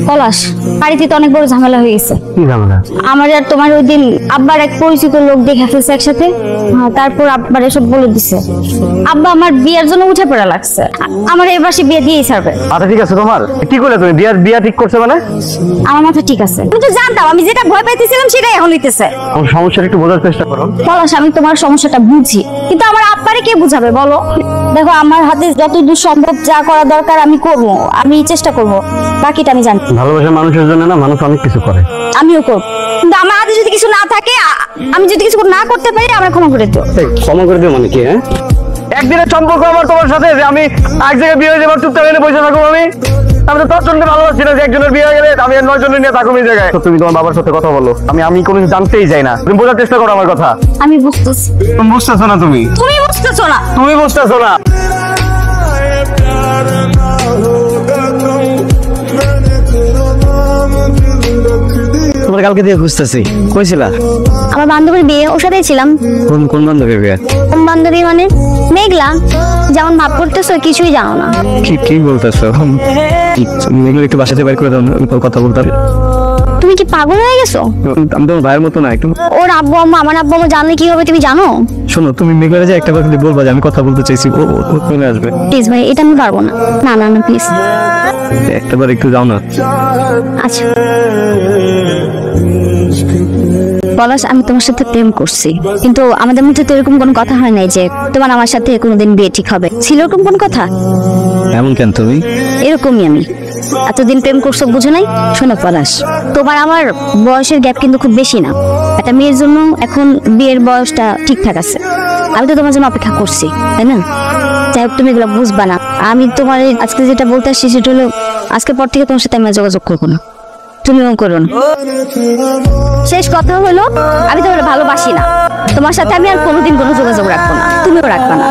পলাশ, বাড়িতে তো অনেক বড় ঝামেলা হয়ে গেছে। কি ঝামেলা? আমার আর তোমার ওই দিন আব্বার এক পরিচিত লোক দেখে ফেলছে একসাথে। তারপর আব্বার এসব বলে দিছে। আব্বা আমার বিয়ের জন্য উঠে পড়া লাগছে। আমার এবার সে বিয়ে দিয়েই ছাড়বে। আচ্ছা ঠিক আছে, তোমার কি করলে তুমি বিয়া ঠিক করছে মানে? আমার মাথা ঠিক আছে, আমি তো জানতাম আমি যেটা ভয় পাইতেছিলাম সেটাই এখন হইতেছে। আমার সমস্যাটা একটু বোঝার চেষ্টা করো। পলাশ, আমি তোমার সমস্যাটা বুঝি, কিন্তু আমার আব্বারে কে বুঝাবে বলো? দেখো, আমার হাতে যতদূর সম্ভব যা করা দরকার আমি করব, আমি চেষ্টা করব, বাকিটা আমি জানি। ভালোবাসার মানুষের জন্য না মানুষ অনেক কিছু করে, আমিও করব, কিন্তু আমার হাতে যদি কিছু না থাকে, আমি যদি কিছু না করতে পারি, আমার ক্ষমা করে দিও। ক্ষমা করে দিও মানে কি? হ্যাঁ, একদিনের সম্পর্ক আমার তোমার সাথে, যে আমি এক জায়গায় বিয়ে হয়ে যাবার চুপচাপ এনে বসে থাকবো? আমি তো তোর জন্য ভালোবাসি না যে একজনের বিয়ে হয়ে গেলে আমি আর 9 জনের নিয়ে থাকবো এই জায়গায়। তুমি তোমার বাবার সাথে কথা বলো, আমি কোনো জানতেই চাই না। তুমি বোঝার চেষ্টা করো আমার কথা। আমি বুঝতেছি। তুমি বুঝতেছো না? তুমি বুঝতেছো না? তুমি বুঝতেছো না? তোমার কালকে দিয়ে খুঁজতেছি, কইছিলা? আমার বান্ধবীর বিয়ে, ওর সাথেই ছিলাম। কোন বান্ধবীর বিয়ে? কোন বান্ধবী মানে? মেঘলা। যেমন ভাব করতেছো কিছুই জানো না। কি বলতেছো? মেঘলা একটু বাসাতে বাইর করে দাও না, কথা বলতে। তুমি কি পাগল হয়ে গেছো? আমি তোমার ভাইয়ের মতো না একটু। ওর আব্বু আম্মা, আমার আব্বু আম্মা জানলে কি হবে তুমি জানো? শোনো, তুমি মেঘলা যে একটা কথা বলবা যে আমি কথা বলতে চাইছি, ও চলে আসবে। প্লিজ ভাই, এটা আমি পারবো না। না না না, প্লিজ একটাবার একটু যাও না। আচ্ছা পলাশ, আমি তোমার সাথে প্রেম করছি, কিন্তু আমাদের মধ্যে তো এরকম কোনো কথা হয় নাই যে তোমার আমার সাথে কোনোদিন বিয়ে ঠিক হবে। ছিল এরকম কোন কথা? এমন কেন তুমি? এরকমই আমি এতদিন প্রেম করছো, বুঝো নাই? শোনো পলাশ, তোমার আমার বয়সের গ্যাপ কিন্তু খুব বেশি না। একটা মেয়ের জন্য এখন বিয়ের বয়সটা ঠিকঠাক আছে। আমি তো তোমার জন্য অপেক্ষা করছি, তাই না? যাই হোক, তুমি এগুলো বুঝবা না। আমি তোমার আজকে যেটা বলতে আসছি সেটা হলো, আজকের পর থেকে তোমার সাথে আমি যোগাযোগ করবো না, তুমিও করো না। শেষ কথা হলো, আমি তোমার ভালোবাসি না। তোমার সাথে আমি আর কোনোদিন কোনো যোগাযোগ রাখবো না, তুমিও রাখবা না।